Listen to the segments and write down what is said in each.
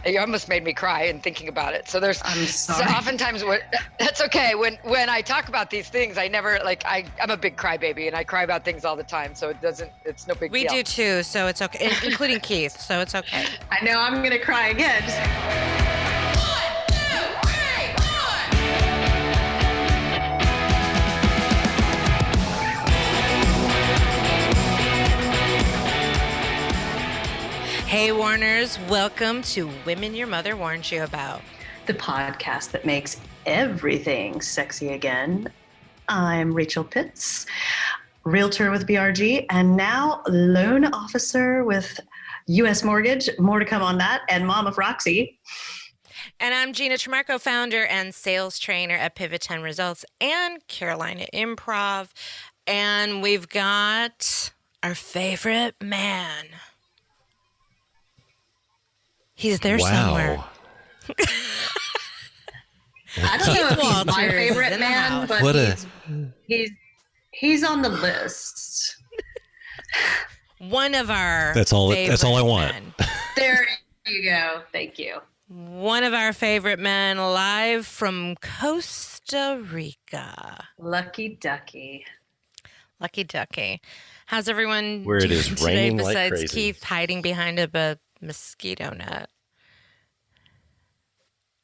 You almost made me cry in thinking about it. So I'm sorry. So oftentimes that's okay. When I talk about these things, I never I'm a big crybaby and I cry about things all the time. So it's no big deal. We do too. So it's okay, including Keith. So it's okay. I know I'm going to cry again. Hey, Warners, welcome to Women Your Mother Warned You About, The podcast that makes everything sexy again. I'm Rachel Pitts, realtor with BRG, and now loan officer with U.S. Mortgage. More to come on that, and mom of Roxy. And I'm Gina Tremarco, founder and sales trainer at Pivot 10 Results and Carolina Improv. And we've got our favorite man. He's there somewhere. I don't know if he's my Walters favorite in the man, house. but he's on the list. One of our That's all I want. men. There you go. Thank you. One of our favorite men, live from Costa Rica. Lucky ducky. Lucky ducky. How's everyone Where it doing is today raining like besides crazy. Keith hiding behind a mosquito net?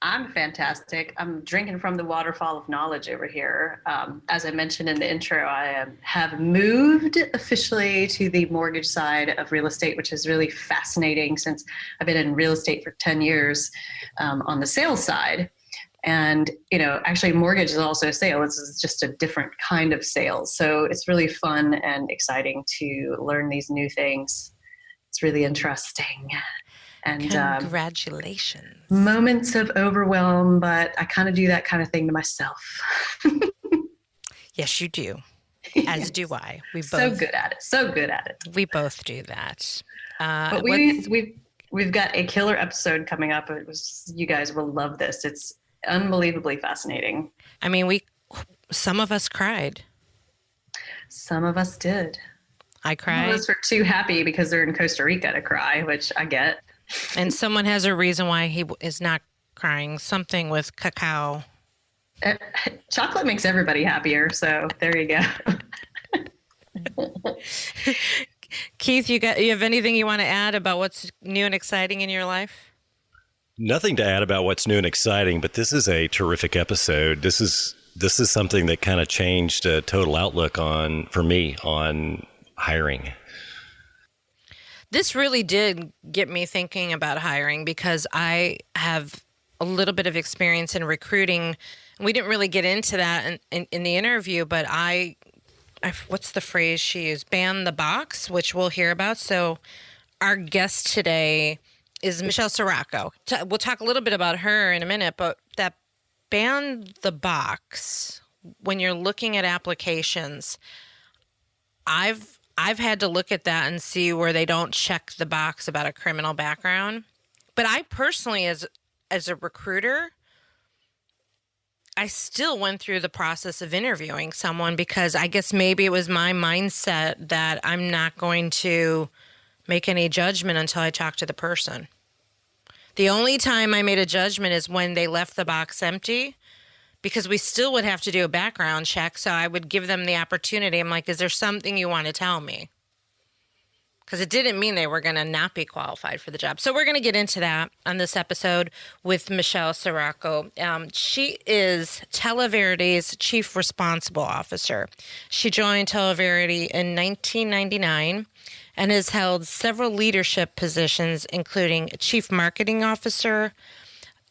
I'm fantastic. I'm drinking from the waterfall of knowledge over here. As I mentioned in the intro, I have moved officially to the mortgage side of real estate, which is really fascinating since I've been in real estate for 10 years on the sales side. And, actually mortgage is also a sale. This is just a different kind of sales. So it's really fun and exciting to learn these new things. It's really interesting. And Congratulations. moments of overwhelm, but I kind of do that kind of thing to myself. Yes, you do. As do I. We both. So good at it. We both do that. But we've got a killer episode coming up. You guys will love this. It's unbelievably fascinating. I mean, some of us cried. Some of us did. I cried. Some of us were too happy because they're in Costa Rica to cry, which I get. And someone has a reason why he is not crying. Something with cacao. Chocolate makes everybody happier, so there you go. Keith, you have anything you want to add about what's new and exciting in your life? Nothing to add about what's new and exciting, but this is a terrific episode. This is something that kind of changed a total outlook for me on hiring. This really did get me thinking about hiring because I have a little bit of experience in recruiting. We didn't really get into that in the interview, but what's the phrase she used? Ban the box, which we'll hear about. So our guest today is Michelle Cirocco. We'll talk a little bit about her in a minute, but that ban the box, when you're looking at applications, I've had to look at that and see where they don't check the box about a criminal background. But I personally, as a recruiter, I still went through the process of interviewing someone because I guess maybe it was my mindset that I'm not going to make any judgment until I talk to the person. The only time I made a judgment is when they left the box empty, because we still would have to do a background check. So I would give them the opportunity. I'm like, is there something you want to tell me? Because it didn't mean they were going to not be qualified for the job. So we're going to get into that on this episode with Michelle Cirocco. She is Televerde's Chief Responsible Officer. She joined Televerde in 1999 and has held several leadership positions, including Chief Marketing Officer.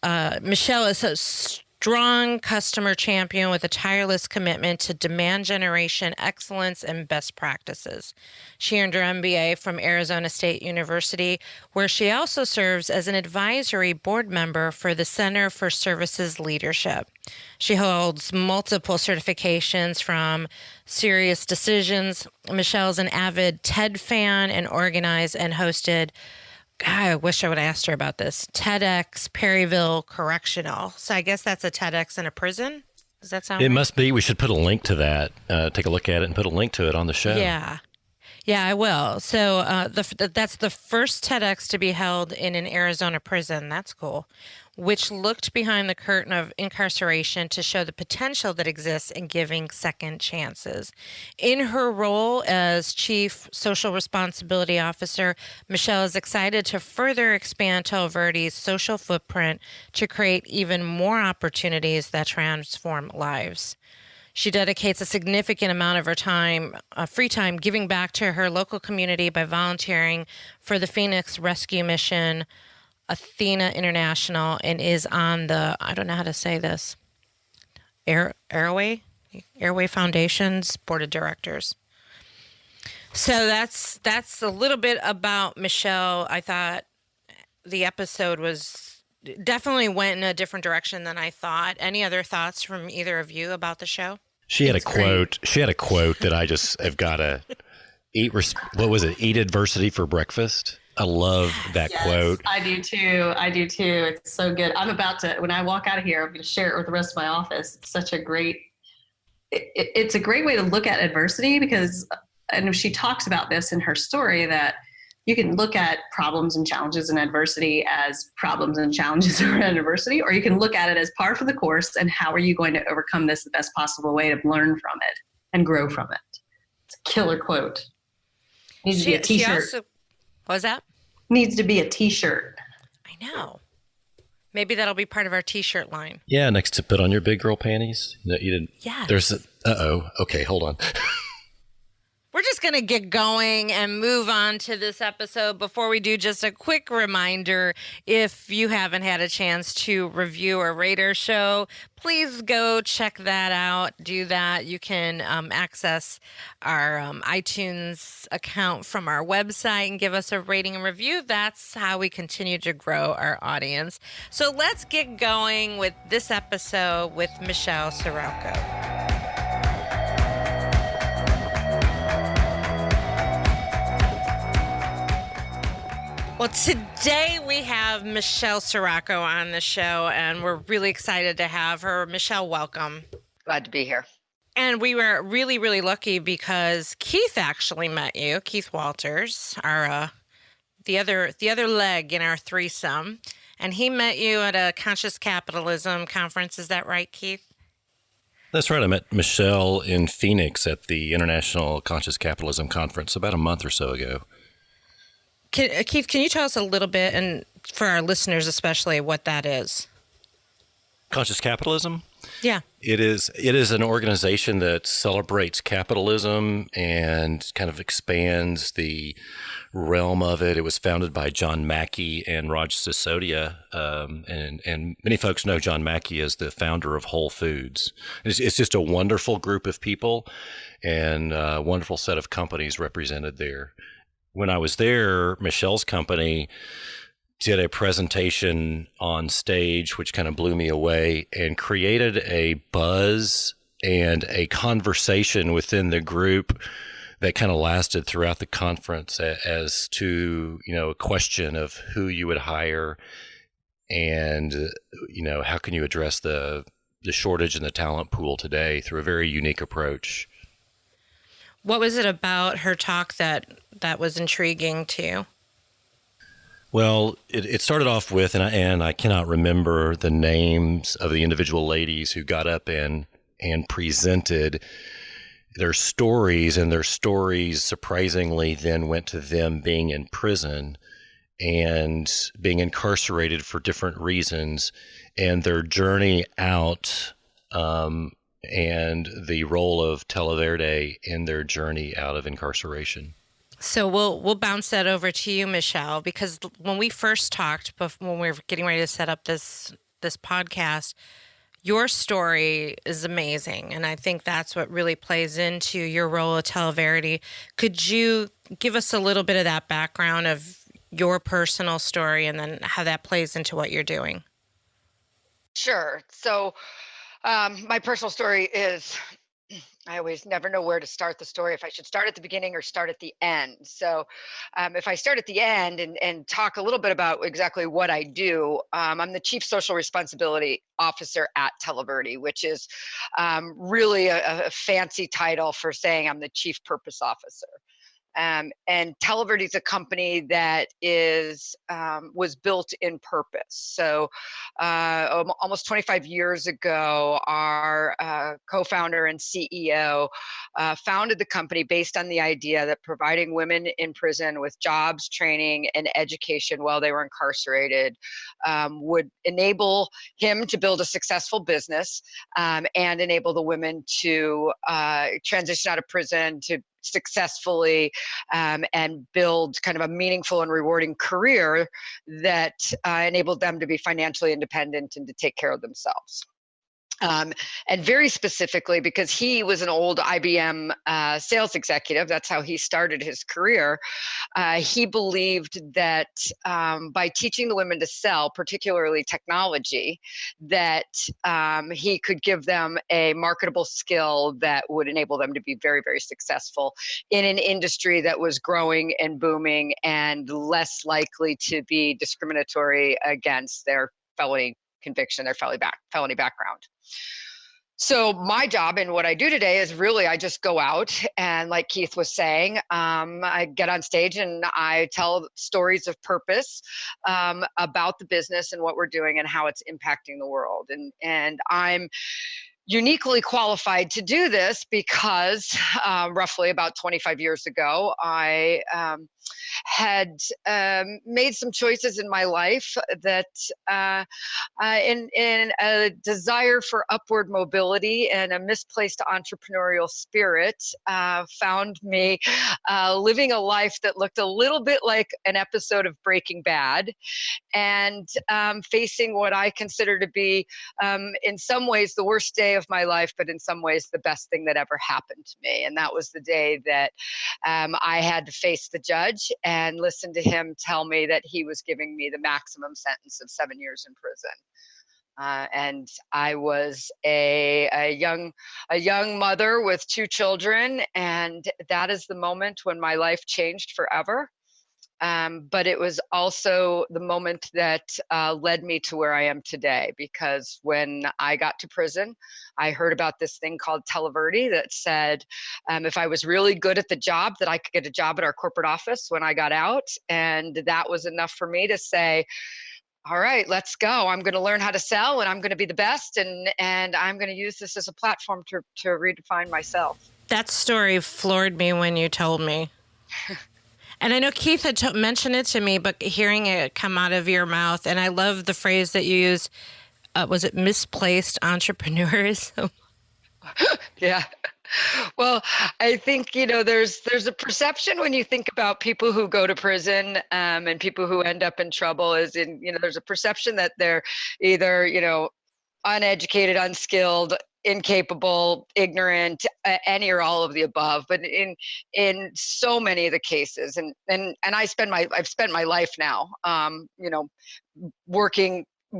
Michelle is a strong customer champion with a tireless commitment to demand generation, excellence, and best practices. She earned her MBA from Arizona State University, where she also serves as an advisory board member for the Center for Services Leadership. She holds multiple certifications from Serious Decisions. Michelle's an avid TED fan and organized and hosted, I wish I would have asked her about this, TEDx Perryville Correctional. So I guess that's a TEDx in a prison? Does that sound It right? must be. We should put a link to that. Take a look at it and put a link to it on the show. Yeah. Yeah, I will. So that's the first TEDx to be held in an Arizona prison. That's cool. Which looked behind the curtain of incarceration to show the potential that exists in giving second chances. In her role as Chief Social Responsibility Officer, Michelle is excited to further expand Televerde's social footprint to create even more opportunities that transform lives. She dedicates a significant amount of her time, free time, giving back to her local community by volunteering for the Phoenix Rescue Mission, Athena International, and is on the, I don't know how to say this, Airway Foundation's board of directors. So that's a little bit about Michelle. I thought the episode definitely went in a different direction than I thought. Any other thoughts from either of you about the show? She had a quote. She had a quote that I just have got to eat. What was it? Eat adversity for breakfast. I love that quote. I do too. It's so good. I'm about to, when I walk out of here, I'm going to share it with the rest of my office. It's such a great, it's a great way to look at adversity because, and she talks about this in her story, that you can look at problems and challenges and adversity as problems and challenges and adversity, or you can look at it as par for the course and how are you going to overcome this the best possible way to learn from it and grow from it. It's a killer quote. Needs to be a t-shirt. What was that? Needs to be a t-shirt. I know. Maybe that'll be part of our t-shirt line. Yeah, next to put on your big girl panties. No, you didn't. Yes. There's okay, hold on. We're just going to get going and move on to this episode. Before we do, just a quick reminder, if you haven't had a chance to review or rate our show, please go check that out. Do that. You can access our iTunes account from our website and give us a rating and review. That's how we continue to grow our audience. So let's get going with this episode with Michelle Cirocco. Well, today we have Michelle Cirocco on the show, and we're really excited to have her. Michelle, welcome. Glad to be here. And we were really, really lucky because Keith actually met you, Keith Walters, our the other leg in our threesome, and he met you at a Conscious Capitalism conference. Is that right, Keith? That's right. I met Michelle in Phoenix at the International Conscious Capitalism Conference about a month or so ago. Keith, can you tell us a little bit, and for our listeners especially, what that is? Conscious capitalism? Yeah. It is an organization that celebrates capitalism and kind of expands the realm of it. It was founded by John Mackey and Raj Sisodia, and many folks know John Mackey as the founder of Whole Foods. It's just a wonderful group of people and a wonderful set of companies represented there. When I was there, Michelle's company did a presentation on stage, which kind of blew me away and created a buzz and a conversation within the group that kind of lasted throughout the conference as to, a question of who you would hire and, how can you address the shortage in the talent pool today through a very unique approach. What was it about her talk that was intriguing to you? Well, it started off with, and I cannot remember the names of the individual ladies who got up and presented their stories, and their stories surprisingly then went to them being in prison and being incarcerated for different reasons, and their journey out, and the role of Televerde in their journey out of incarceration. So we'll bounce that over to you, Michelle, because when we first talked, when we were getting ready to set up this podcast, your story is amazing, and I think that's what really plays into your role at Televerde. Could you give us a little bit of that background of your personal story and then how that plays into what you're doing? Sure. So my personal story is, I always never know where to start the story, if I should start at the beginning or start at the end. So if I start at the end and talk a little bit about exactly what I do, I'm the Chief Social Responsibility Officer at Televerde, which is really a fancy title for saying I'm the Chief Purpose Officer. And Televerde is a company that was built in purpose. So almost 25 years ago, our co-founder and CEO founded the company based on the idea that providing women in prison with jobs, training, and education while they were incarcerated would enable him to build a successful business and enable the women to transition out of prison to successfully and build kind of a meaningful and rewarding career that enabled them to be financially independent and to take care of themselves. And very specifically, because he was an old IBM sales executive, that's how he started his career. He believed that by teaching the women to sell, particularly technology, that he could give them a marketable skill that would enable them to be very, very successful in an industry that was growing and booming and less likely to be discriminatory against their felony conviction, their felony background. So my job and what I do today is really, I just go out and, like Keith was saying, I get on stage and I tell stories of purpose about the business and what we're doing and how it's impacting the world. And I'm uniquely qualified to do this because roughly about 25 years ago, I had made some choices in my life that in a desire for upward mobility and a misplaced entrepreneurial spirit found me living a life that looked a little bit like an episode of Breaking Bad, and facing what I consider to be in some ways the worst day of my life, but in some ways the best thing that ever happened to me. And that was the day that I had to face the judge and listen to him tell me that he was giving me the maximum sentence of 7 years in prison. And I was a young mother with 2 children, and that is the moment when my life changed forever. But it was also the moment that led me to where I am today, because when I got to prison, I heard about this thing called Televerde that said if I was really good at the job, that I could get a job at our corporate office when I got out. And that was enough for me to say, all right, let's go. I'm going to learn how to sell, and I'm going to be the best, and I'm going to use this as a platform to redefine myself. That story floored me when you told me. And I know Keith had mentioned it to me, but hearing it come out of your mouth, and I love the phrase that you use, was it misplaced entrepreneurism? Yeah. Well, I think, there's a perception when you think about people who go to prison and people who end up in trouble there's a perception that they're either, uneducated, unskilled, incapable, ignorant, any or all of the above. But in so many of the cases, and I've spent my life now,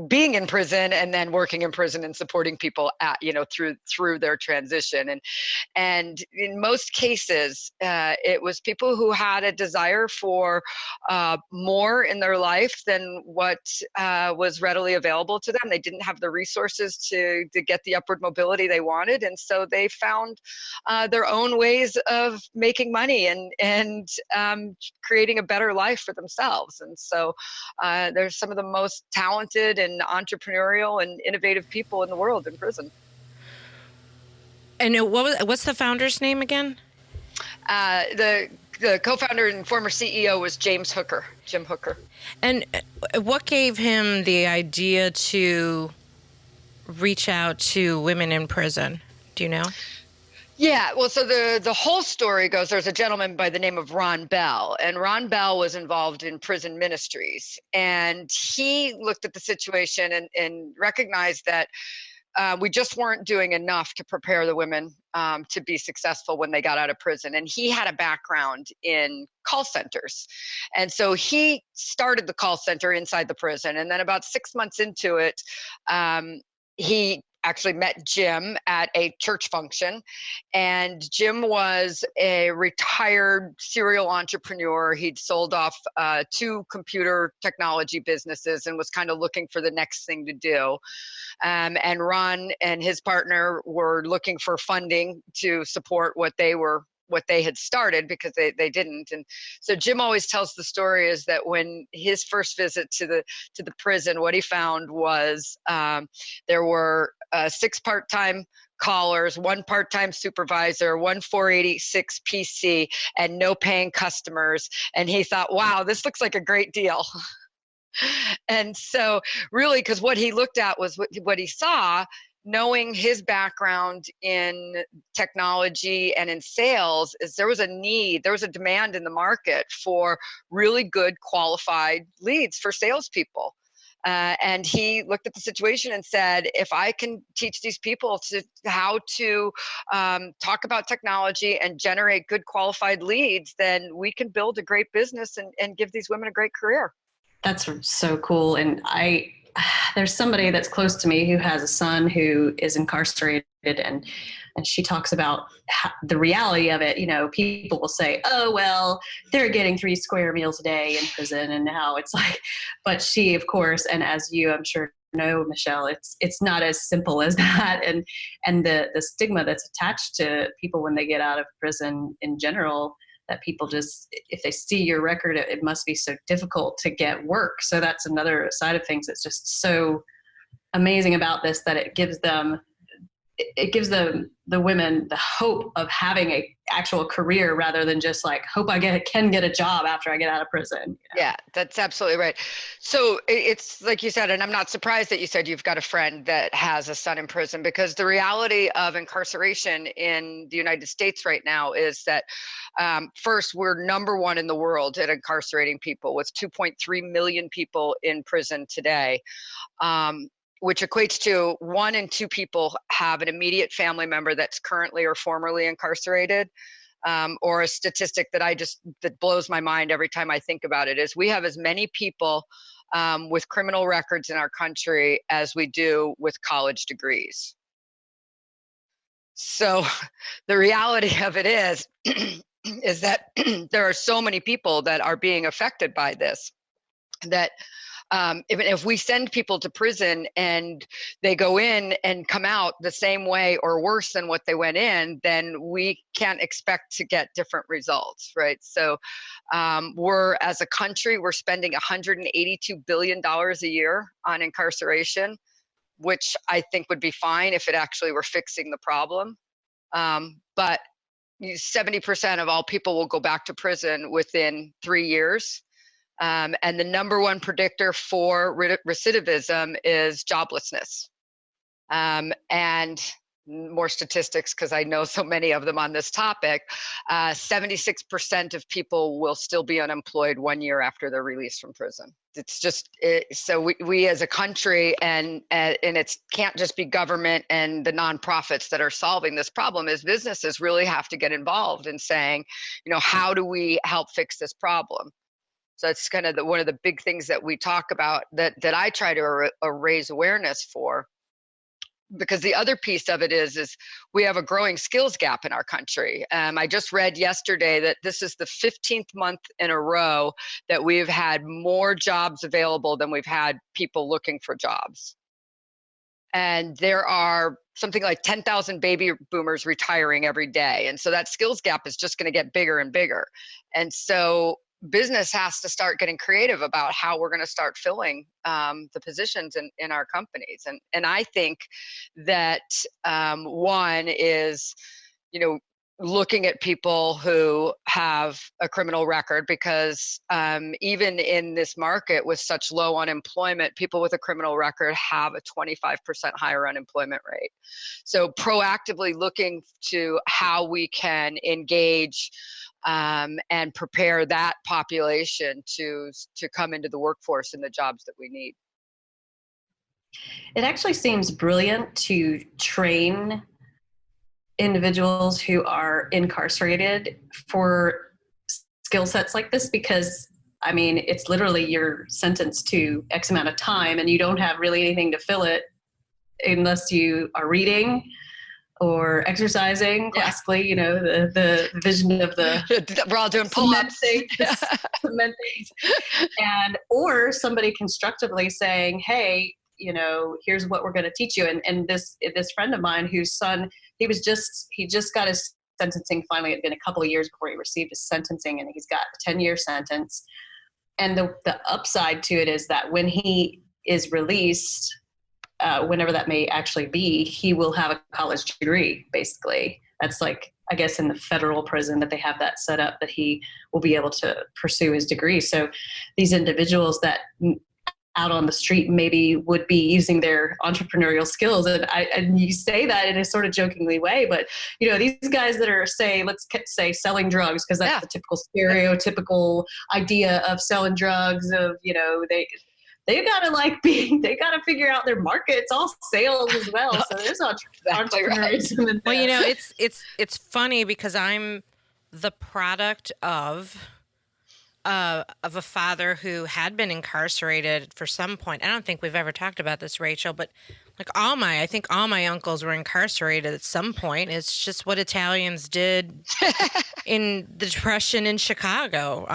being in prison and then working in prison and supporting people through their transition. And in most cases, it was people who had a desire for more in their life than what was readily available to them. They didn't have the resources to get the upward mobility they wanted. And so they found their own ways of making money and creating a better life for themselves. And so there's some of the most talented and entrepreneurial and innovative people in the world in prison. And what's the founder's name again? The co-founder and former CEO was Jim Hooker. And what gave him the idea to reach out to women in prison? Do you know? Yeah, well, so the whole story goes, there's a gentleman by the name of Ron Bell, and Ron Bell was involved in prison ministries. And he looked at the situation and recognized that we just weren't doing enough to prepare the women to be successful when they got out of prison. And he had a background in call centers. And so he started the call center inside the prison. And then about 6 months into it, he actually met Jim at a church function. And Jim was a retired serial entrepreneur. He'd sold off 2 computer technology businesses and was kind of looking for the next thing to do. And Ron and his partner were looking for funding to support what they were what they had started, because they didn't. And so Jim always tells the story is that when his first visit to the prison, what he found was there were 6 part-time callers, 1 part-time supervisor, 1 486 PC, and no paying customers. And he thought, wow, this looks like a great deal. And so really, because what he looked at was what he saw, knowing his background in technology and in sales, is there was a need, there was a demand in the market for really good qualified leads for salespeople. And he looked at the situation and said, if I can teach these people how to talk about technology and generate good qualified leads, then we can build a great business and give these women a great career. That's so cool. And there's somebody that's close to me who has a son who is incarcerated, and she talks about the reality of it. You know, people will say, oh, well, they're getting 3 square meals a day in prison, and how it's like, but she, of course, and as you, I'm sure, know, Michelle, it's not as simple as that. And the stigma that's attached to people when they get out of prison in general, that people just, if they see your record, it must be so difficult to get work. So that's another side of things that's just so amazing about this, that it gives the women the hope of having a actual career, rather than just like, hope I can get a job after I get out of prison. You know? Yeah, that's absolutely right. So it's like you said, and I'm not surprised that you said you've got a friend that has a son in prison, because the reality of incarceration in the United States right now is that first, we're number 1 in the world at incarcerating people, with 2.3 million people in prison today. Which equates to 1 in 2 people have an immediate family member that's currently or formerly incarcerated. Or a statistic that blows my mind every time I think about it is we have as many people with criminal records in our country as we do with college degrees. So the reality of it is, is that there are so many people that are being affected by this, that even if we send people to prison and they go in and come out the same way or worse than what they went in, then we can't expect to get different results, right? So as a country, we're spending $182 billion a year on incarceration, which I think would be fine if it actually were fixing the problem. But 70% of all people will go back to prison within 3 years. And the number 1 predictor for recidivism is joblessness. And more statistics, because I know so many of them on this topic, 76% of people will still be unemployed 1 year after they're released from prison. It's just, so we as a country, and it can't just be government and the nonprofits that are solving this problem, is businesses really have to get involved in saying, how do we help fix this problem? So it's kind of one of the big things that we talk about, that I try to raise awareness for. Because the other piece of it is we have a growing skills gap in our country. I just read yesterday that this is the 15th month in a row that we've had more jobs available than we've had people looking for jobs. And there are something like 10,000 baby boomers retiring every day. And so that skills gap is just going to get bigger and bigger. And so business has to start getting creative about how we're going to start filling the positions in our companies. And I think that one is, looking at people who have a criminal record, because even in this market with such low unemployment, people with a criminal record have a 25% higher unemployment rate. So proactively looking to how we can engage and prepare that population to come into the workforce in the jobs that we need. It actually seems brilliant to train individuals who are incarcerated for skill sets like this, because it's literally you're sentenced to X amount of time and you don't have really anything to fill it unless you are reading or exercising classically, the vision of the we're all doing pull-ups, and or somebody constructively saying, hey, here's what we're going to teach you. And this friend of mine whose son, he just got his sentencing finally had been a couple of years before he received his sentencing, and he's got a 10-year sentence. And the upside to it is that when he is released, whenever that may actually be, he will have a college degree, basically. That's like, I guess in the federal prison that they have that set up, that he will be able to pursue his degree. So these individuals that out on the street maybe would be using their entrepreneurial skills. And you say that in a sort of jokingly way, but you know, these guys that are let's say selling drugs, because that's the typical stereotypical idea of selling drugs, of, you know, they gotta they gotta figure out their market. It's all sales as well. So there's entrepreneurism in there. Well, you know, it's funny because I'm the product of a father who had been incarcerated for some point. I don't think we've ever talked about this, Rachel, but like I think all my uncles were incarcerated at some point. It's just what Italians did in the Depression in Chicago.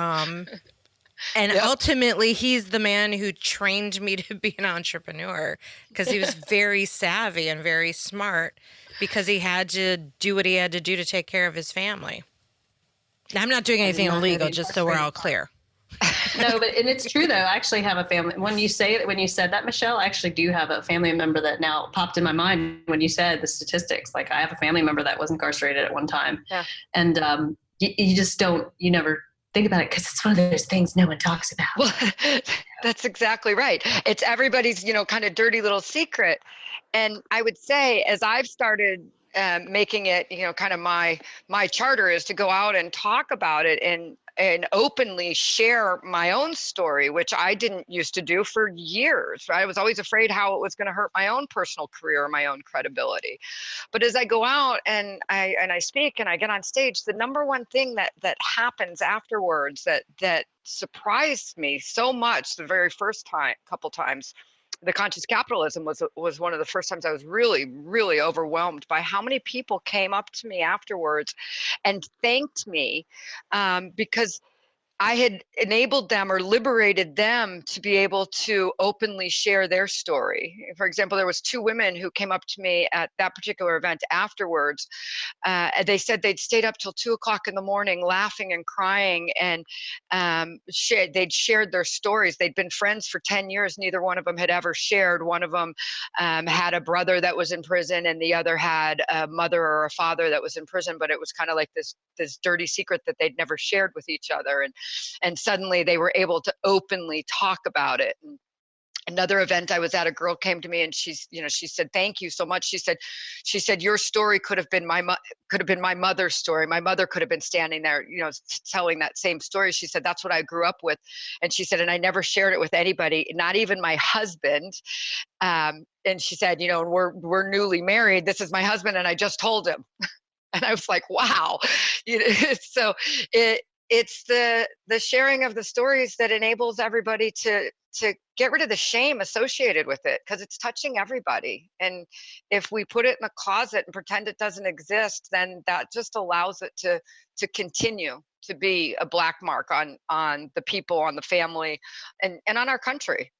And ultimately, he's the man who trained me to be an entrepreneur, because he was very savvy and very smart, because he had to do what he had to do to take care of his family. Now, I'm not doing anything illegal, just so we're all clear. No, and it's true though. I actually have a family. When you said that, Michelle, I actually do have a family member that now popped in my mind when you said the statistics. Like, I have a family member that was incarcerated at one time, and you just you never think about it, because it's one of those things no one talks about. Well, that's exactly right. It's everybody's, kind of dirty little secret. And I would say, as I've started making it, kind of my charter is to go out and talk about it and openly share my own story, which I didn't used to do for years. Right? I was always afraid how it was going to hurt my own personal career, my own credibility. But as I go out and I speak and I get on stage, the number one thing that happens afterwards that surprised me so much the very first couple times, the conscious capitalism was one of the first times I was really, really overwhelmed by how many people came up to me afterwards and thanked me because I had enabled them or liberated them to be able to openly share their story. For example, there was 2 women who came up to me at that particular event afterwards. They said they'd stayed up till 2:00 in the morning laughing and crying, and they'd shared their stories. They'd been friends for 10 years. Neither one of them had ever shared. One of them had a brother that was in prison, and the other had a mother or a father that was in prison, but it was kind of like this dirty secret that they'd never shared with each other. And suddenly they were able to openly talk about it. And another event I was at, a girl came to me and she said, "Thank you so much." She said, "Your story could have been my mother's story. My mother could have been standing there, telling that same story." She said, "That's what I grew up with." And she said, "And I never shared it with anybody, not even my husband." And she said, we're newly married. This is my husband, and I just told him." And I was like, wow. So it's the sharing of the stories that enables everybody to get rid of the shame associated with it, because it's touching everybody. And if we put it in the closet and pretend it doesn't exist, then that just allows it to continue to be a black mark on the people, on the family, and on our country.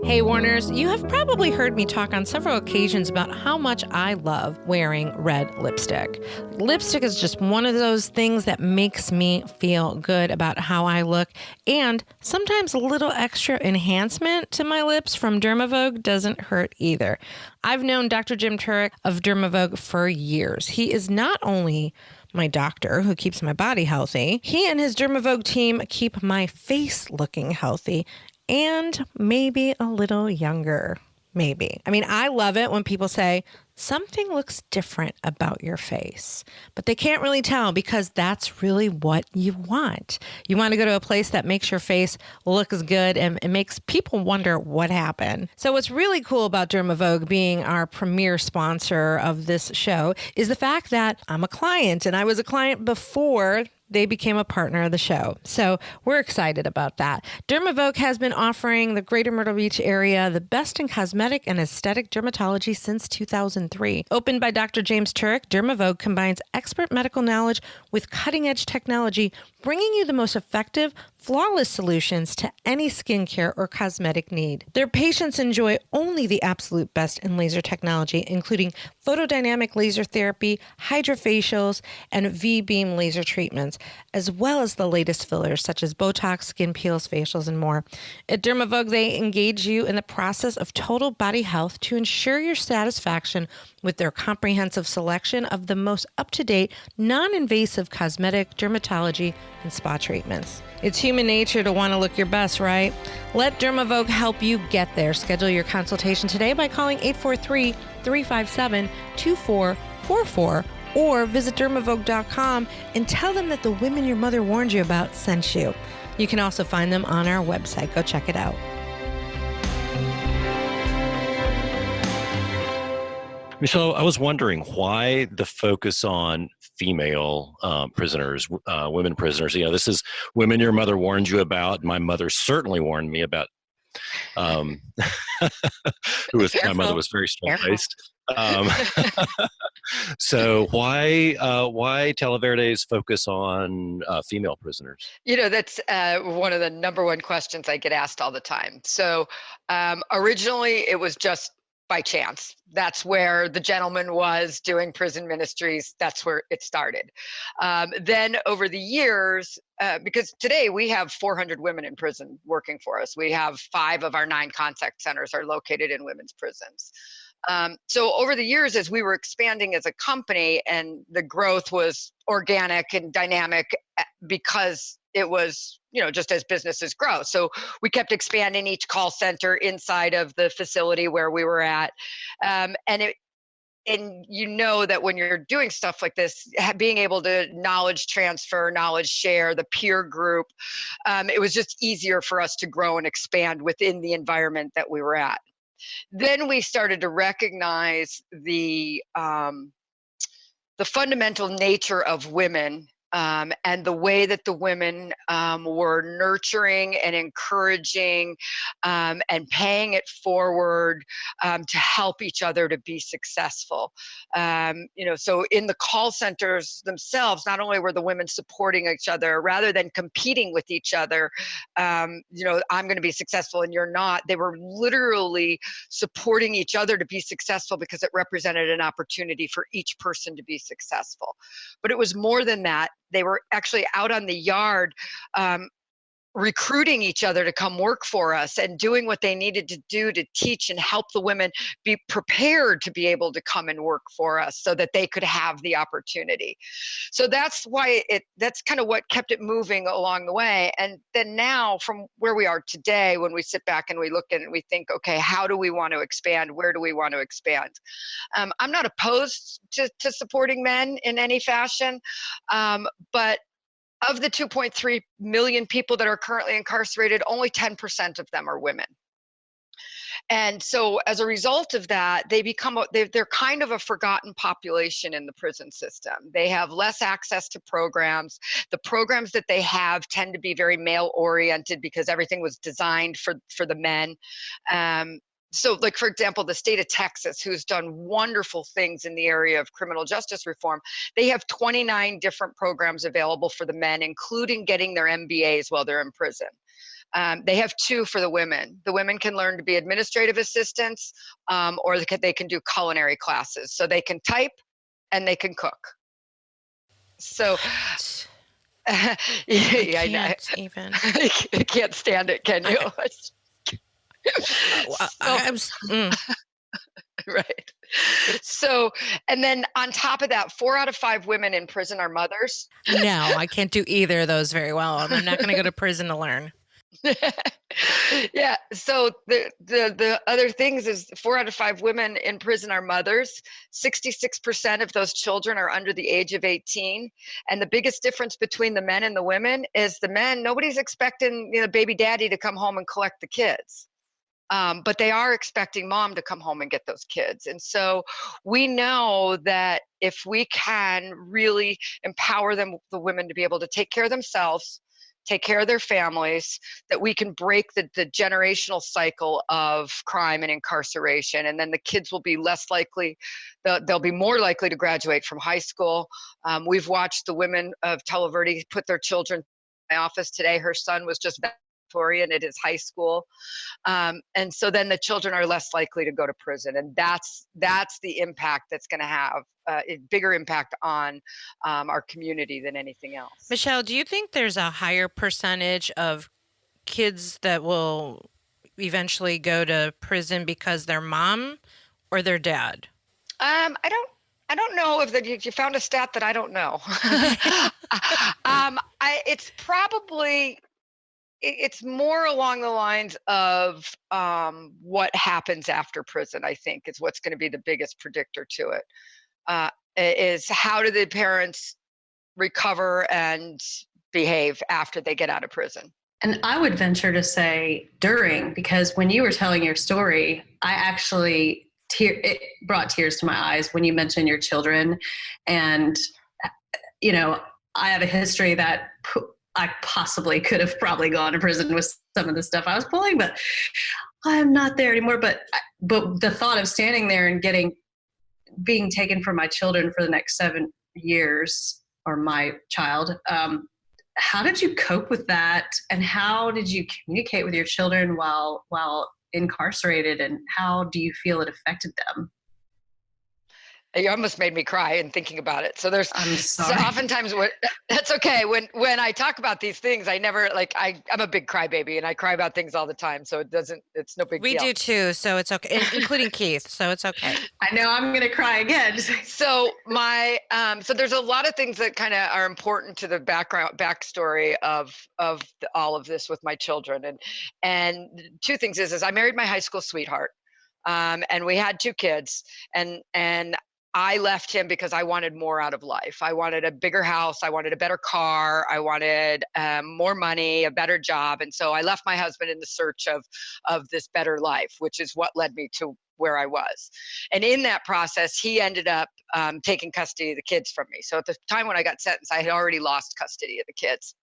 Hey, Warners, you have probably heard me talk on several occasions about how much I love wearing red lipstick. Lipstick is just one of those things that makes me feel good about how I look, and sometimes a little extra enhancement to my lips from Dermavogue doesn't hurt either. I've known Dr. Jim Turek of Dermavogue for years. He is not only my doctor who keeps my body healthy, he and his Dermavogue team keep my face looking healthy and maybe a little younger, maybe. I mean, I love it when people say, something looks different about your face, but they can't really tell, because that's really what you want. You want to go to a place that makes your face look as good and it makes people wonder what happened. So what's really cool about Dermavogue being our premier sponsor of this show is the fact that I'm a client, and I was a client before they became a partner of the show. So we're excited about that. Dermavogue has been offering the greater Myrtle Beach area the best in cosmetic and aesthetic dermatology since 2003. Opened by Dr. James Turek, Dermavogue combines expert medical knowledge with cutting-edge technology, bringing you the most effective, flawless solutions to any skincare or cosmetic need. Their patients enjoy only the absolute best in laser technology, including photodynamic laser therapy, hydrofacials, and V-beam laser treatments, as well as the latest fillers such as Botox, skin peels, facials, and more. At Dermavogue, they engage you in the process of total body health to ensure your satisfaction with their comprehensive selection of the most up-to-date, non-invasive cosmetic, dermatology, and spa treatments. It's human nature to want to look your best, right? Let Dermavogue help you get there. Schedule your consultation today by calling 843-357-2444 or visit dermavogue.com and tell them that the women your mother warned you about sent you. You can also find them on our website. Go check it out. Michelle, I was wondering why the focus on female prisoners, women prisoners. This is women your mother warned you about. My mother certainly warned me about. My mother was very straight-laced. So why Televerde's focus on female prisoners? That's one of the number one questions I get asked all the time. So originally it was just by chance. That's where the gentleman was doing prison ministries. That's where it started. Then over the years, because today we have 400 women in prison working for us. We have 5 of our 9 contact centers are located in women's prisons. So over the years, as we were expanding as a company and the growth was organic and dynamic because it was, just as businesses grow. So we kept expanding each call center inside of the facility where we were at. And that when you're doing stuff like this, being able to knowledge transfer, knowledge share, the peer group, it was just easier for us to grow and expand within the environment that we were at. Then we started to recognize the fundamental nature of women and the way that the women were nurturing and encouraging and paying it forward to help each other to be successful. So in the call centers themselves, not only were the women supporting each other, rather than competing with each other, I'm going to be successful and you're not, they were literally supporting each other to be successful because it represented an opportunity for each person to be successful. But it was more than that. They were actually out on the yard recruiting each other to come work for us and doing what they needed to do to teach and help the women be prepared to be able to come and work for us so that they could have the opportunity. So that's why that's kind of what kept it moving along the way. And then now from where we are today, when we sit back and we look at it and we think, okay, how do we want to expand? Where do we want to expand? I'm not opposed to supporting men in any fashion, but of the 2.3 million people that are currently incarcerated, only 10% of them are women. And so as a result of that, they're kind of a forgotten population in the prison system. They have less access to programs. The programs that they have tend to be very male oriented because everything was designed for the men. So like, for example, the state of Texas, who's done wonderful things in the area of criminal justice reform, they have 29 different programs available for the men, including getting their MBAs while they're in prison. They have 2 for the women. The women can learn to be administrative assistants, or they can do culinary classes. So they can type and they can cook. So I can't even. You can't stand it, can you? Right. So, and then on top of that, 4 out of 5 women in prison are mothers. No, I can't do either of those very well. And I'm not going to go to prison to learn. Yeah. So the other things is 4 out of 5 women in prison are mothers. 66% of those children are under the age of 18. And the biggest difference between the men and the women is the men, nobody's expecting baby daddy to come home and collect the kids. But they are expecting mom to come home and get those kids. And so we know that if we can really empower the women to be able to take care of themselves, take care of their families, that we can break the generational cycle of crime and incarceration. And then the kids will be less likely, they'll be more likely to graduate from high school. We've watched the women of Televerde put their children in my office today. Her son was just valedictorian at his high school. And so then the children are less likely to go to prison. And that's the impact that's going to have a bigger impact on our community than anything else. Michelle, do you think there's a higher percentage of kids that will eventually go to prison because their mom or their dad? I don't know if you found a stat that I don't know. It's probably, it's more along the lines of what happens after prison, I think, is what's going to be the biggest predictor to it. Is how do the parents recover and behave after they get out of prison? And I would venture to say during, because when you were telling your story, I actually, it brought tears to my eyes when you mentioned your children. And, you know, I have a history that I possibly could have probably gone to prison with some of the stuff I was pulling, but I'm not there anymore. But the thought of standing there and being taken from my children for the next 7 years, or my child, how did you cope with that? And how did you communicate with your children while incarcerated? And how do you feel it affected them? You almost made me cry in thinking about it. So I'm sorry. so oftentimes that's okay. When I talk about these things, I never I'm a big crybaby and I cry about things all the time. So it's no big deal. We do too. So it's okay, including Keith. So it's okay. I know I'm going to cry again. So so there's a lot of things that kind of are important to the backstory of all of this with my children. And two things is I married my high school sweetheart. And we had 2 kids, and I left him because I wanted more out of life. I wanted a bigger house. I wanted a better car. I wanted more money, a better job. And so I left my husband in the search of this better life, which is what led me to where I was. And in that process, he ended up taking custody of the kids from me. So at the time when I got sentenced, I had already lost custody of the kids.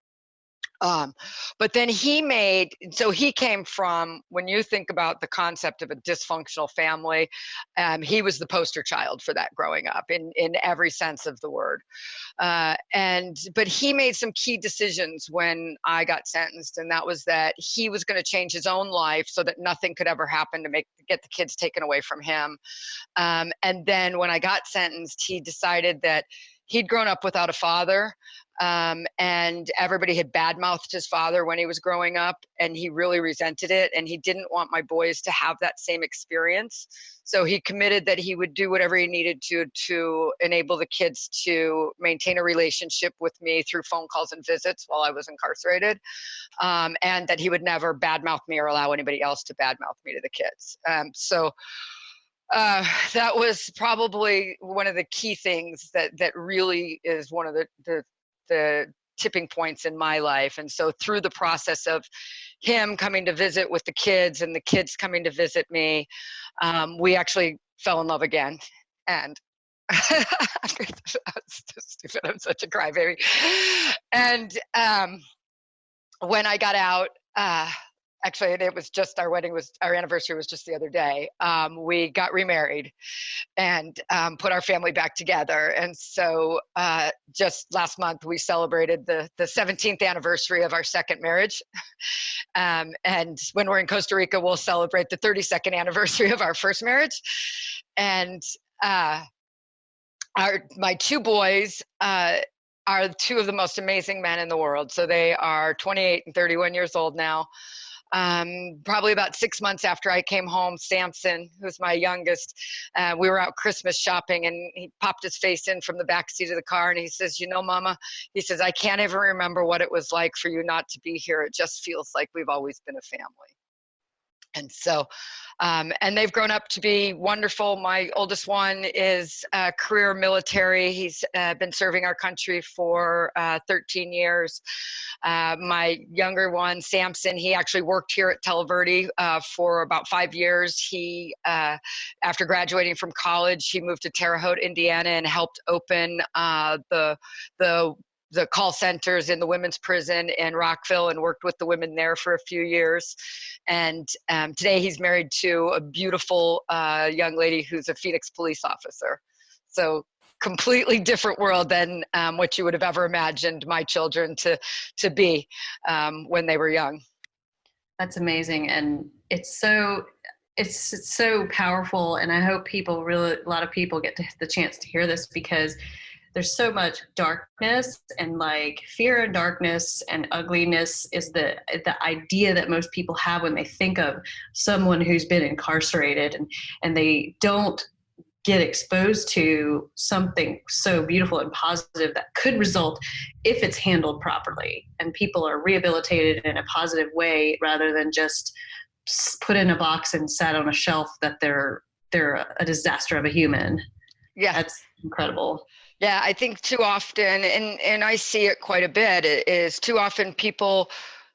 But then he came from, when you think about the concept of a dysfunctional family, he was the poster child for that growing up in every sense of the word. But he made some key decisions when I got sentenced, and that was that he was going to change his own life so that nothing could ever happen to get the kids taken away from him. And then when I got sentenced, he decided that he'd grown up without a father. And everybody had badmouthed his father when he was growing up, and he really resented it. And he didn't want my boys to have that same experience. So he committed that he would do whatever he needed to enable the kids to maintain a relationship with me through phone calls and visits while I was incarcerated. And that he would never badmouth me or allow anybody else to badmouth me to the kids. That was probably one of the key things that really is one of the tipping points in my life. And so through the process of him coming to visit with the kids and the kids coming to visit me, we actually fell in love again. And I'm so stupid. I'm such a crybaby. And when I got out, actually, it was just our anniversary was just the other day. We got remarried and put our family back together. And so just last month, we celebrated the 17th anniversary of our second marriage. And when we're in Costa Rica, we'll celebrate the 32nd anniversary of our first marriage. And my 2 boys are 2 of the most amazing men in the world. So they are 28 and 31 years old now. Probably about 6 months after I came home, Samson, who's my youngest, we were out Christmas shopping, and he popped his face in from the back seat of the car, and he says, "You know, Mama," he says, "I can't even remember what it was like for you not to be here. It just feels like we've always been a family." And so, and they've grown up to be wonderful. My oldest one is a career military. He's been serving our country for 13 years. My younger one, Samson, he actually worked here at Televerde for about 5 years. He, after graduating from college, he moved to Terre Haute, Indiana, and helped open the call centers in the women's prison in Rockville, and worked with the women there for a few years. And today he's married to a beautiful young lady who's a Phoenix police officer. So completely different world than what you would have ever imagined my children to be when they were young. That's amazing. And it's so powerful. And I hope a lot of people get the chance to hear this, because there's so much darkness, and like fear and darkness and ugliness is the idea that most people have when they think of someone who's been incarcerated, and they don't get exposed to something so beautiful and positive that could result if it's handled properly and people are rehabilitated in a positive way, rather than just put in a box and sat on a shelf that they're a disaster of a human. Yeah. That's incredible. Yeah, I think too often, and I see it quite a bit, is too often people,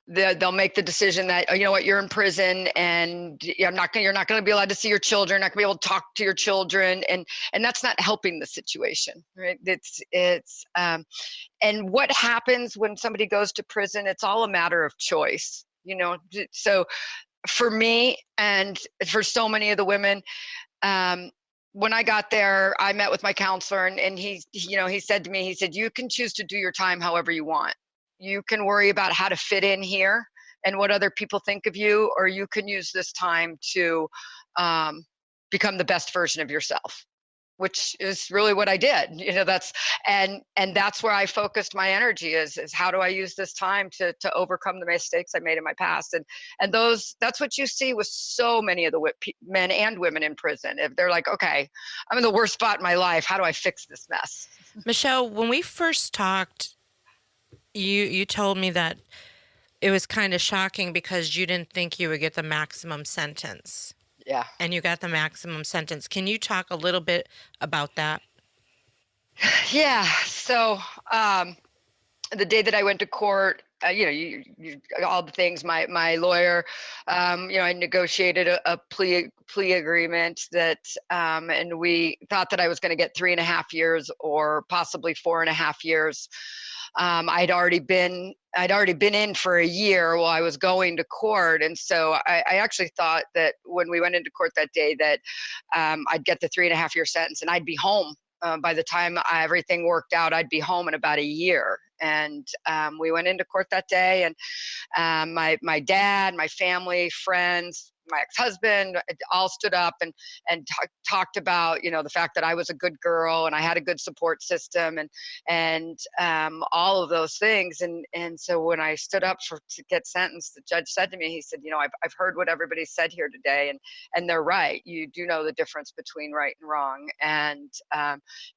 they'll make the decision that, oh, you know what, you're in prison, and you're not going to be allowed to see your children, not going to be able to talk to your children, and that's not helping the situation, right? And what happens when somebody goes to prison? It's all a matter of choice, you know. So for me, and for so many of the women, when I got there, I met with my counselor, and he said to me, he said, you can choose to do your time however you want. You can worry about how to fit in here and what other people think of you, or you can use this time to become the best version of yourself, which is really what I did. You know, that's where I focused my energy, is how do I use this time to overcome the mistakes I made in my past. And that's what you see with so many of the men and women in prison. If they're like, okay, I'm in the worst spot in my life, how do I fix this mess? Michelle, when we first talked, you told me that it was kind of shocking because you didn't think you would get the maximum sentence. Yeah. And you got the maximum sentence. Can you talk a little bit about that? Yeah. So the day that I went to court, you all the things. My lawyer, I negotiated a plea agreement that, and we thought that I was going to get 3.5 years or possibly 4.5 years. I'd already been in for a year while I was going to court, and so I actually thought that when we went into court that day that I'd get the 3.5 year sentence and I'd be home. By the time everything worked out, I'd be home in about a year. And we went into court that day, and my dad, my family, friends, my ex-husband all stood up and talked about, the fact that I was a good girl and I had a good support system and all of those things. And so when I stood up to get sentenced, the judge said to me, he said, I've heard what everybody said here today, and they're right. You do know the difference between right and wrong, and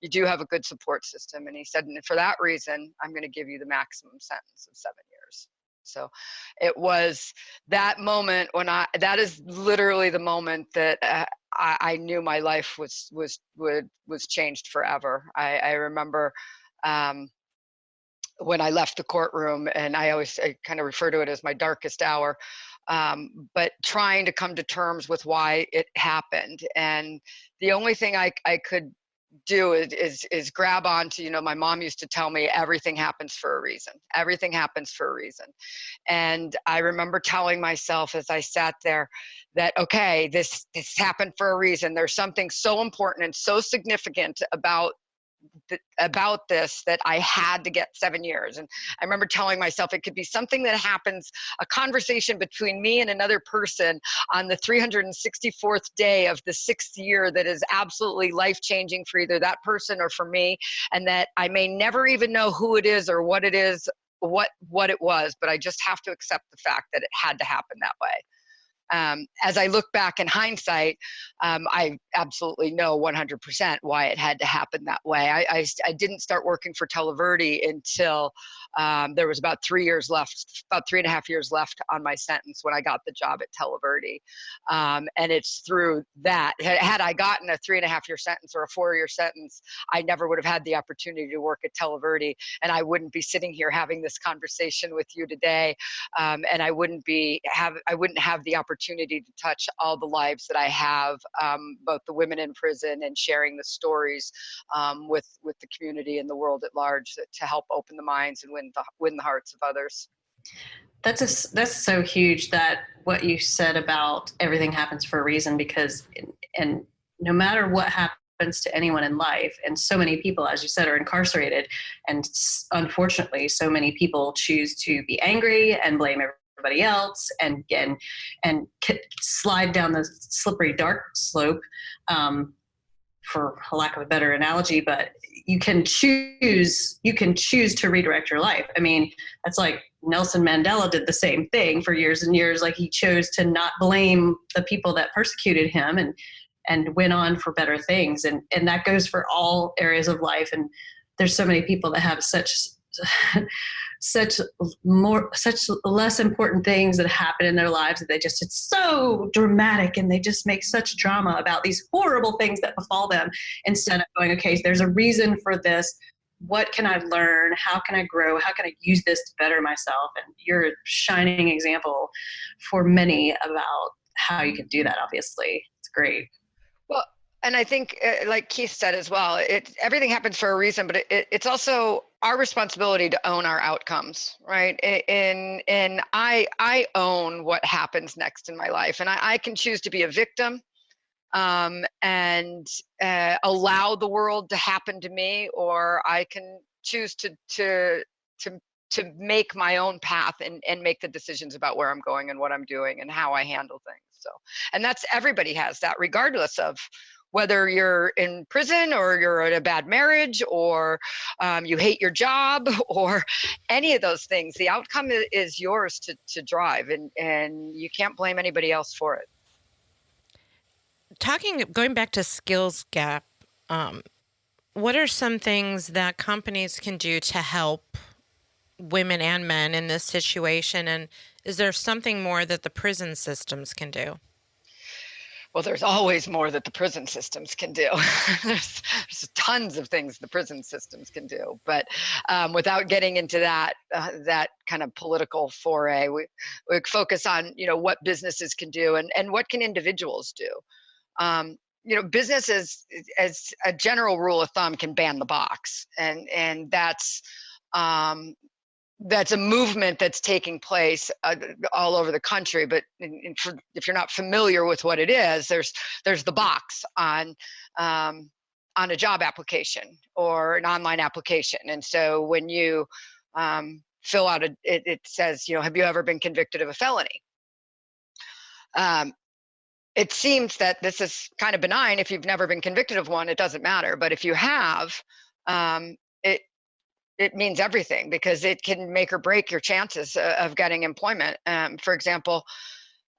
you do have a good support system. And he said, and for that reason, I'm going to give you the maximum sentence of 7 years. So it was that moment that is literally the moment that I knew my life was changed forever. I remember when I left the courtroom, and I kind of refer to it as my darkest hour, but trying to come to terms with why it happened. And the only thing I could do is grab onto, my mom used to tell me, everything happens for a reason. Everything happens for a reason. And I remember telling myself as I sat there that, okay, this happened for a reason. There's something so important and so significant about this that I had to get 7 years. And I remember telling myself it could be something that happens, a conversation between me and another person on the 364th day of the 6th year that is absolutely life-changing for either that person or for me, and that I may never even know who it is or what it is, what it was, but I just have to accept the fact that it had to happen that way. As I look back in hindsight, I absolutely know 100% why it had to happen that way. I didn't start working for Televerde until there was about 3 years left, about 3.5 years left on my sentence when I got the job at Televerde. And it's through that. Had I gotten a 3.5 year sentence or a 4 year sentence, I never would have had the opportunity to work at Televerde, and I wouldn't be sitting here having this conversation with you today, and I wouldn't have the opportunity to touch all the lives that I have, both the women in prison and sharing the stories with the community and the world at large, to help open the minds and win the hearts of others. That's so huge, that what you said about everything happens for a reason, because and no matter what happens to anyone in life, and so many people, as you said, are incarcerated, and unfortunately so many people choose to be angry and blame everybody else and slide down the slippery dark slope, for lack of a better analogy. But you can choose to redirect your life. I mean, that's like Nelson Mandela did the same thing for years and years. Like, he chose to not blame the people that persecuted him and went on for better things. And that goes for all areas of life. And there's so many people that have such less important things that happen in their lives that it's so dramatic, and they just make such drama about these horrible things that befall them, instead of going, okay, there's a reason for this. What can I learn? How can I grow? How can I use this to better myself? And you're a shining example for many about how you can do that. Obviously, it's great. Well, and I think, like Keith said as well, everything happens for a reason, but it's also our responsibility to own our outcomes, right? And I own what happens next in my life, and I can choose to be a victim, and allow the world to happen to me, or I can choose to make my own path and make the decisions about where I'm going and what I'm doing and how I handle things. So, and everybody has that, regardless of whether you're in prison or you're in a bad marriage or you hate your job or any of those things. The outcome is yours to drive, and you can't blame anybody else for it. Going back to skills gap, what are some things that companies can do to help women and men in this situation? And is there something more that the prison systems can do? Well, there's always more that the prison systems can do. there's tons of things the prison systems can do. But without getting into that kind of political foray, we focus on, what businesses can do and what can individuals do. Businesses, as a general rule of thumb, can ban the box. And that's a movement that's taking place all over the country. But if you're not familiar with what it is, there's the box on a job application or an online application. And so when you fill out it says, have you ever been convicted of a felony? It seems that this is kind of benign. If you've never been convicted of one, it doesn't matter. But if you have, it means everything, because it can make or break your chances of getting employment. For example,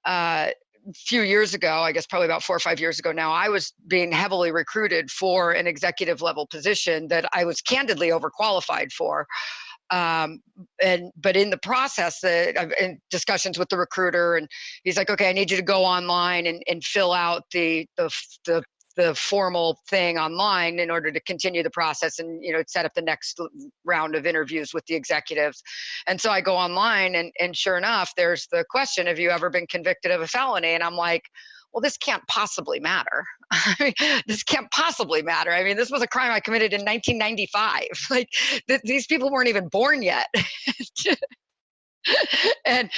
a few years ago, I guess probably about 4 or 5 years ago now, I was being heavily recruited for an executive level position that I was candidly overqualified for. But in the process, in discussions with the recruiter, and he's like, okay, I need you to go online and fill out the formal thing online in order to continue the process and, set up the next round of interviews with the executives. And so I go online and sure enough, there's the question, have you ever been convicted of a felony? And I'm like, well, this can't possibly matter. This can't possibly matter. I mean, this was a crime I committed in 1995. Like, these people weren't even born yet. and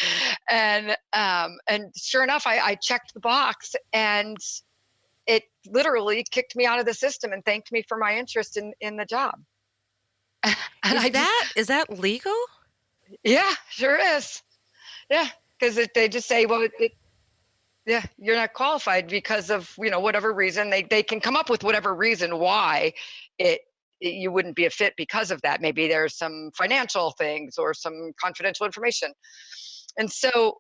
sure enough, I checked the box, and it literally kicked me out of the system and thanked me for my interest in the job. And is that legal? Yeah, sure is. Yeah, because they just say, well, yeah, you're not qualified because of, whatever reason. They can come up with whatever reason why you wouldn't be a fit because of that. Maybe there's some financial things or some confidential information. And so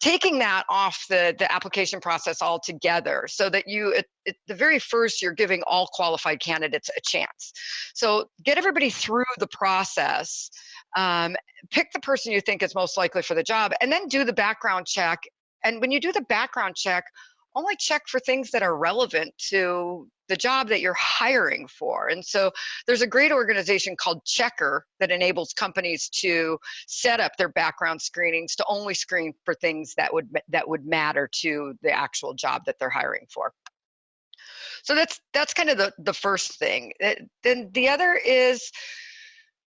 taking that off the application process altogether, so that at the very first, you're giving all qualified candidates a chance. So get everybody through the process, pick the person you think is most likely for the job, and then do the background check. And when you do the background check, only check for things that are relevant to the job that you're hiring for. And so there's a great organization called Checker that enables companies to set up their background screenings to only screen for things that would matter to the actual job that they're hiring for. So that's kind of the first thing. Then the other is,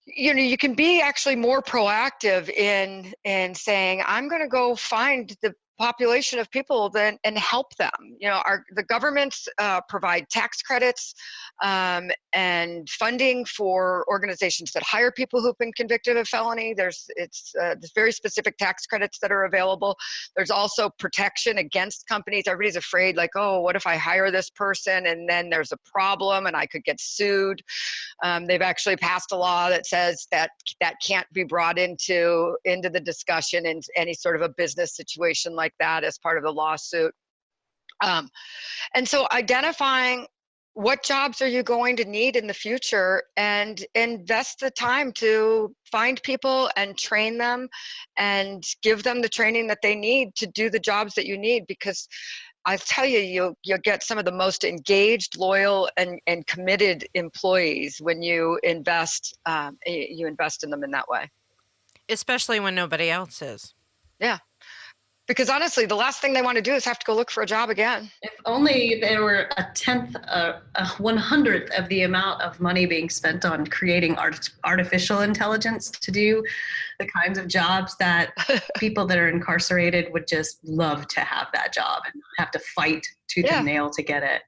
you can be actually more proactive in saying, I'm going to go find the population of people then and help them. The governments provide tax credits and funding for organizations that hire people who've been convicted of felony. There's very specific tax credits that are available. There's also protection against companies. Everybody's afraid, like, oh, what if I hire this person and then there's a problem and I could get sued? They've actually passed a law that says that can't be brought into the discussion in any sort of a business situation like that as part of the lawsuit. And so identifying what jobs are you going to need in the future and invest the time to find people and train them and give them the training that they need to do the jobs that you need, because I tell you, you'll get some of the most engaged, loyal, and committed employees when you invest in them in that way. Especially when nobody else is. Yeah. Because honestly, the last thing they want to do is have to go look for a job again. If only there were a 100th of the amount of money being spent on creating artificial intelligence to do the kinds of jobs that people that are incarcerated would just love to have that job and not have to fight tooth and nail to get it.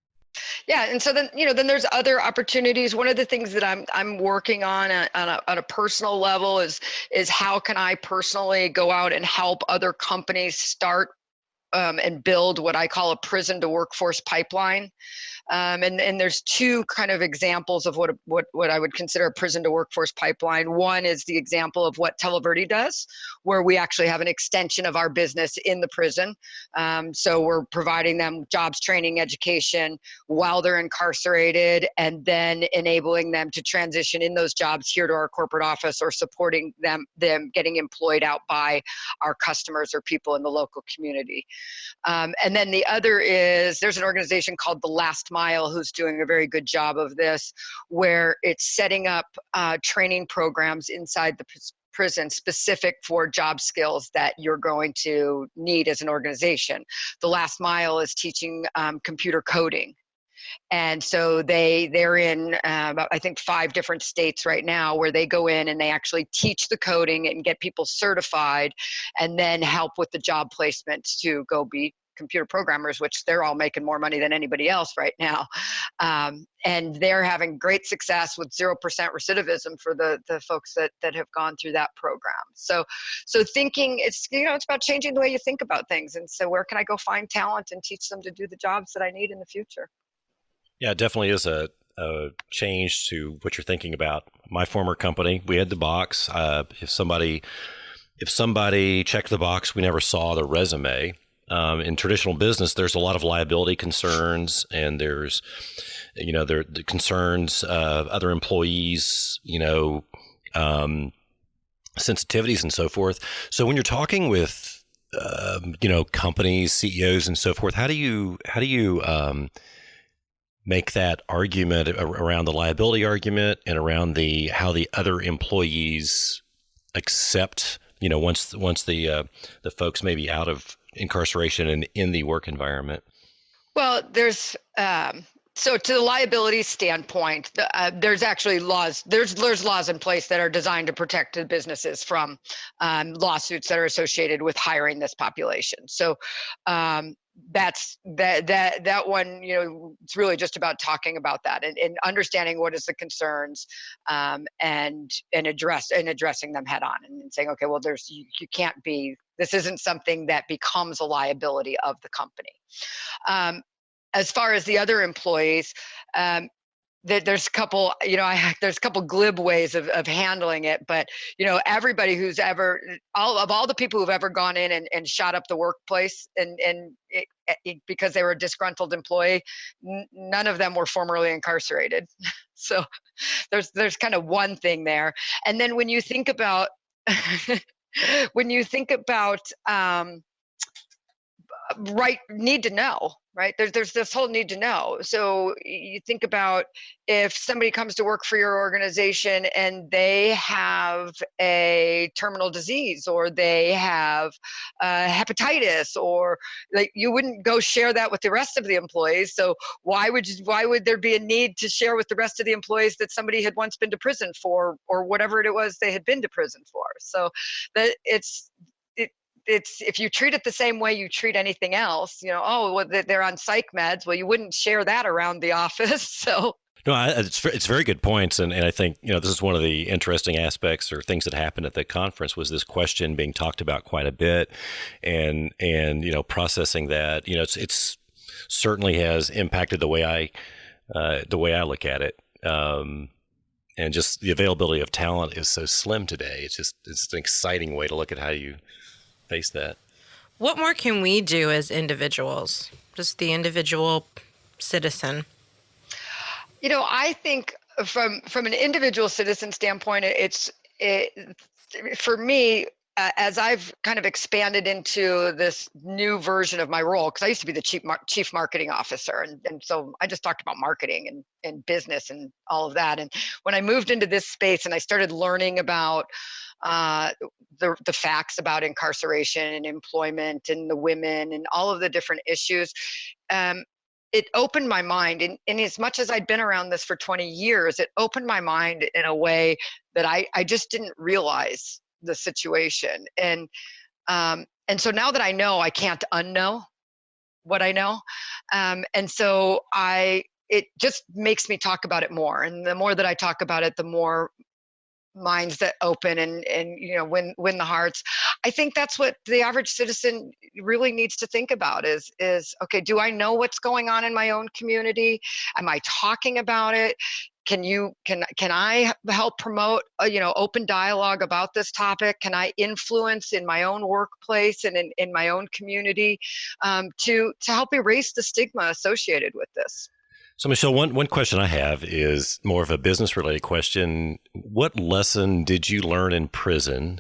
Yeah, and so then there's other opportunities. One of the things that I'm working on a personal level is how can I personally go out and help other companies start and build what I call a prison to workforce pipeline. And there's two kind of examples of what I would consider a prison to workforce pipeline. One is the example of what Televerde does, where we actually have an extension of our business in the prison. So we're providing them jobs, training, education while they're incarcerated, and then enabling them to transition in those jobs here to our corporate office, or supporting them getting employed out by our customers or people in the local community. And then the other is, there's an organization called The Last Mile who's doing a very good job of this, where it's setting up training programs inside the prison specific for job skills that you're going to need as an organization. The Last Mile is teaching computer coding. And so they're in about, I think, 5 different states right now, where they go in and they actually teach the coding and get people certified, and then help with the job placements to go be computer programmers, which they're all making more money than anybody else right now. And they're having great success with 0% recidivism for the folks that have gone through that program. So thinking, it's about changing the way you think about things. And so where can I go find talent and teach them to do the jobs that I need in the future? Yeah, it definitely is a change to what you're thinking about. My former company, we had the box. If somebody checked the box, we never saw the resume. In traditional business, there's a lot of liability concerns, and there's, the concerns of other employees, sensitivities and so forth. So when you're talking with, companies, CEOs and so forth, how do you make that argument around the liability argument and around how the other employees accept, once the folks may be out of incarceration and in the work environment? Well, there's so to the liability standpoint, there's actually laws. There's laws in place that are designed to protect the businesses from lawsuits that are associated with hiring this population. So that's that one. It's really just about talking about that and understanding what is the concerns, and addressing them head on, and saying, okay, well, you can't be. This isn't something that becomes a liability of the company. As far as the other employees, there's a couple, there's a couple glib ways of handling it, but everybody who's ever, all the people who've ever gone in and shot up the workplace because they were a disgruntled employee, none of them were formerly incarcerated. So there's kind of one thing there. And then when you think about need to know, right? There's this whole need to know. So you think about if somebody comes to work for your organization and they have a terminal disease, or they have hepatitis, or you wouldn't go share that with the rest of the employees. So why would there be a need to share with the rest of the employees that somebody had once been to prison for, or whatever it was they had been to prison for? So that it's, if you treat it the same way you treat anything else, oh, well, they're on psych meds. Well, you wouldn't share that around the office. So No, it's very good points, and I think this is one of the interesting aspects or things that happened at the conference was this question being talked about quite a bit, and processing that it's certainly has impacted the way I look at it, and just the availability of talent is so slim today. It's an exciting way to look at how you face that. What more can we do as individuals, just the individual citizen? I think from an individual citizen standpoint, for me, as I've kind of expanded into this new version of my role, because I used to be the chief marketing officer, and so I just talked about marketing and business and all of that. And when I moved into this space and I started learning about the facts about incarceration and employment and the women and all of the different issues, it opened my mind. And as much as I'd been around this for 20 years, it opened my mind in a way that I just didn't realize the situation. And so now that I know, I can't unknow what I know. And so it just makes me talk about it more. And the more that I talk about it, the more minds that open and win the hearts. I think that's what the average citizen really needs to think about is okay, do I know what's going on in my own community? Am I talking about it? Can I help promote open dialogue about this topic? Can I influence in my own workplace and in my own community to help erase the stigma associated with this? So, Michelle, one question I have is more of a business-related question. What lesson did you learn in prison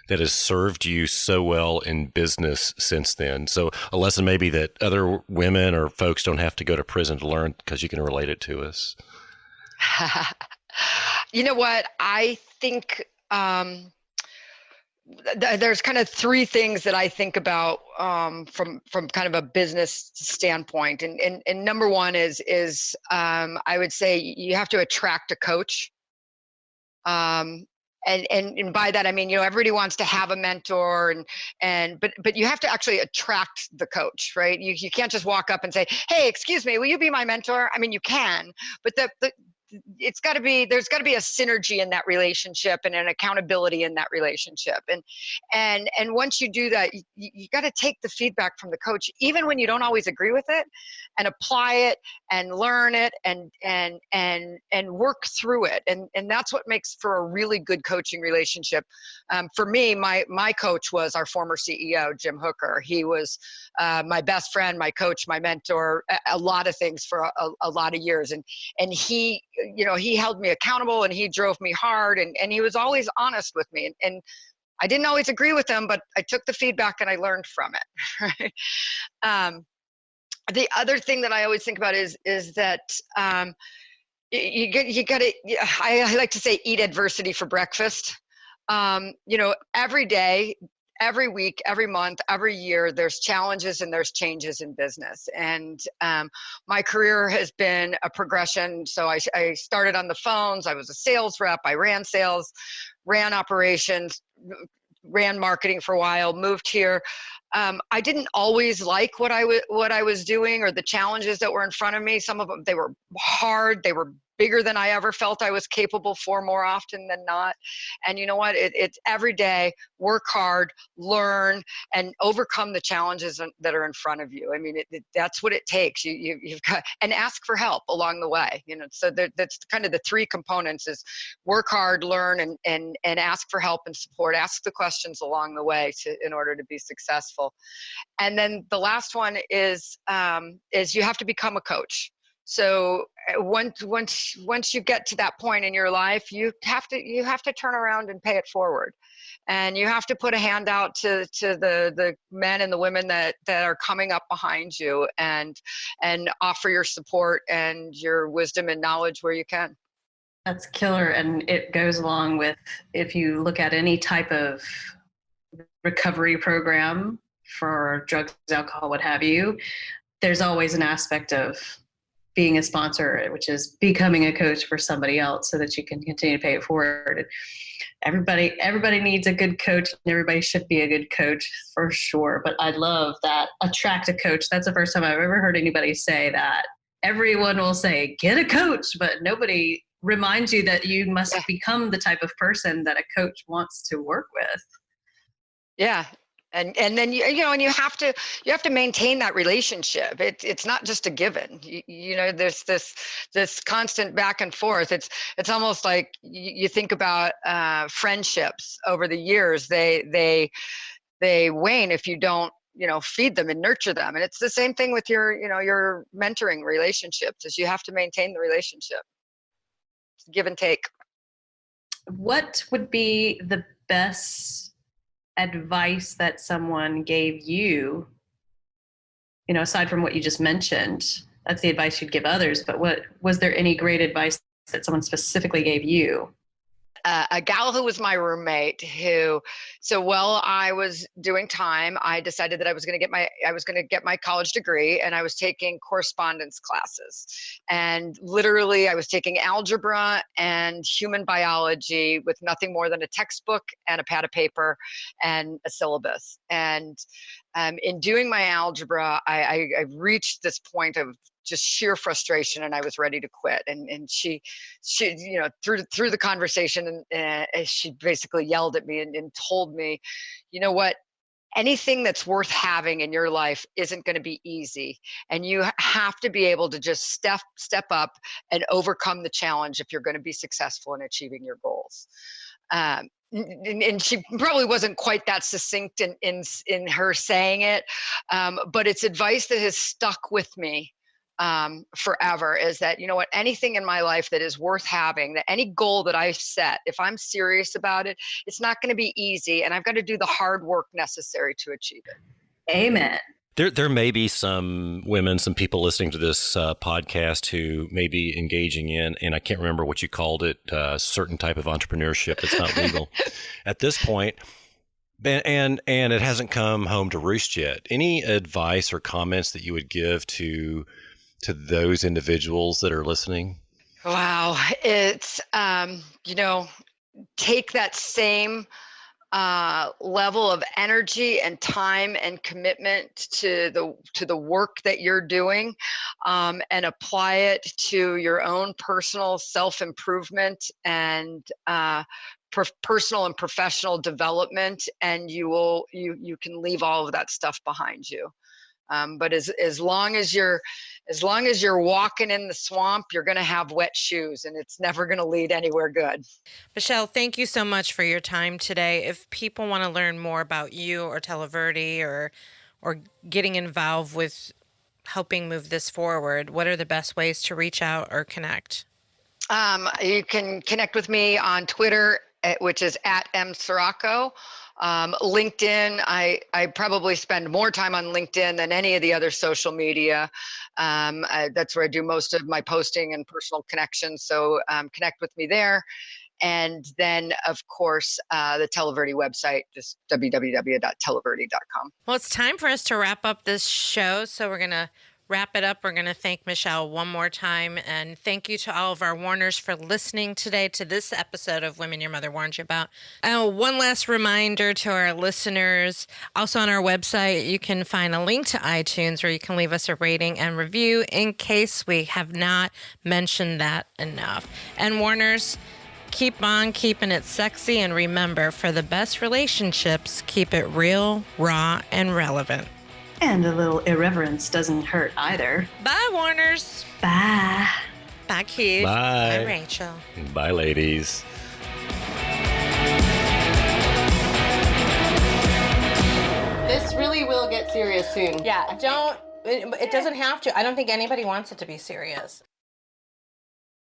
that has served you so well in business since then? So a lesson maybe that other women or folks don't have to go to prison to learn because you can relate it to us. You know what? I think there's kind of three things that I think about from kind of a business standpoint, and number one is I would say you have to attract a coach, and by that I mean everybody wants to have a mentor, but you have to actually attract the coach, right? You can't just walk up and say, hey, excuse me, will you be my mentor? I mean, you can, but there's got to be a synergy in that relationship and an accountability in that relationship. And once you do that, you got to take the feedback from the coach, even when you don't always agree with it, and apply it and learn it and work through it. And that's what makes for a really good coaching relationship. For me, my coach was our former CEO, Jim Hooker. He was my best friend, my coach, my mentor, a lot of things for a lot of years. And he held me accountable, and he drove me hard, and he was always honest with me. And I didn't always agree with him, but I took the feedback and I learned from it. Right? The other thing that I always think about is that you got to, I like to say, eat adversity for breakfast. Every day, every week, every month, every year, there's challenges and there's changes in business. And my career has been a progression. So I started on the phones. I was a sales rep. I ran sales, ran operations, ran marketing for a while, moved here. I didn't always like what I was doing or the challenges that were in front of me. Some of them, they were hard. They were bigger than I ever felt I was capable for, more often than not. And you know what? It's every day, work hard, learn, and overcome the challenges that are in front of you. I mean, that's what it takes. You've got, and ask for help along the way. So that's kind of the three components: is work hard, learn, and ask for help and support. Ask the questions along the way in order to be successful. And then the last one is you have to become a coach. So once you get to that point in your life, you have to turn around and pay it forward, and you have to put a hand out to the men and the women that are coming up behind you, and offer your support and your wisdom and knowledge where you can. That's killer, and it goes along with, if you look at any type of recovery program for drugs, alcohol, what have you, there's always an aspect of being a sponsor, which is becoming a coach for somebody else so that you can continue to pay it forward. Everybody needs a good coach, and everybody should be a good coach for sure. But I love that, attract a coach. That's the first time I've ever heard anybody say that. Everyone will say, get a coach, but nobody reminds you that you must become the type of person that a coach wants to work with. Yeah. And then and you have to maintain that relationship. It's not just a given. There's this constant back and forth. It's almost like you think about friendships over the years. They wane if you don't feed them and nurture them. And it's the same thing with your mentoring relationships. Is you have to maintain the relationship. It's give and take. What would be the best advice that someone gave you, aside from what you just mentioned? That's the advice you'd give others, but what was there any great advice that someone specifically gave you? A gal who was my roommate while I was doing time, I decided that I was going to get my college degree, and I was taking correspondence classes. And literally I was taking algebra and human biology with nothing more than a textbook and a pad of paper and a syllabus. And in doing my algebra, I reached this point of just sheer frustration, and I was ready to quit. And she through the conversation, and she basically yelled at me and told me, you know what, anything that's worth having in your life isn't going to be easy, and you have to be able to just step up and overcome the challenge if you're going to be successful in achieving your goals. And she probably wasn't quite that succinct in her saying it, but it's advice that has stuck with me forever, is that, anything in my life that is worth having, that any goal that I set, if I'm serious about it, it's not going to be easy, and I've got to do the hard work necessary to achieve it. Amen. There may be some women, some people listening to this podcast who may be engaging in, and I can't remember what you called it, a certain type of entrepreneurship that's not legal at this point. And it hasn't come home to roost yet. Any advice or comments that you would give to those individuals that are listening? Wow. It's, take that same level of energy and time and commitment to the work that you're doing, and apply it to your own personal self-improvement and personal and professional development, and you can leave all of that stuff behind you. But as long as you're walking in the swamp, you're going to have wet shoes, and it's never going to lead anywhere good. Michelle, thank you so much for your time today. If people want to learn more about you or Televerde or getting involved with helping move this forward, what are the best ways to reach out or connect? You can connect with me on Twitter, which is @mcirocco. LinkedIn, I probably spend more time on LinkedIn than any of the other social media. That's where I do most of my posting and personal connections. So connect with me there. And then, of course, the Televerde website, just www.televerde.com. Well, it's time for us to wrap up this show. So we're going to wrap it up. We're going to thank Michelle one more time. And thank you to all of our Warners for listening today to this episode of Women Your Mother Warned You About. One last reminder to our listeners. Also on our website, you can find a link to iTunes where you can leave us a rating and review in case we have not mentioned that enough. And Warners, keep on keeping it sexy. And remember, for the best relationships, keep it real, raw, and relevant. And a little irreverence doesn't hurt either. Bye, Warners. Bye. Bye, Keith. Bye. Bye, Rachel. Bye, ladies. This really will get serious soon. Yeah, it doesn't have to. I don't think anybody wants it to be serious.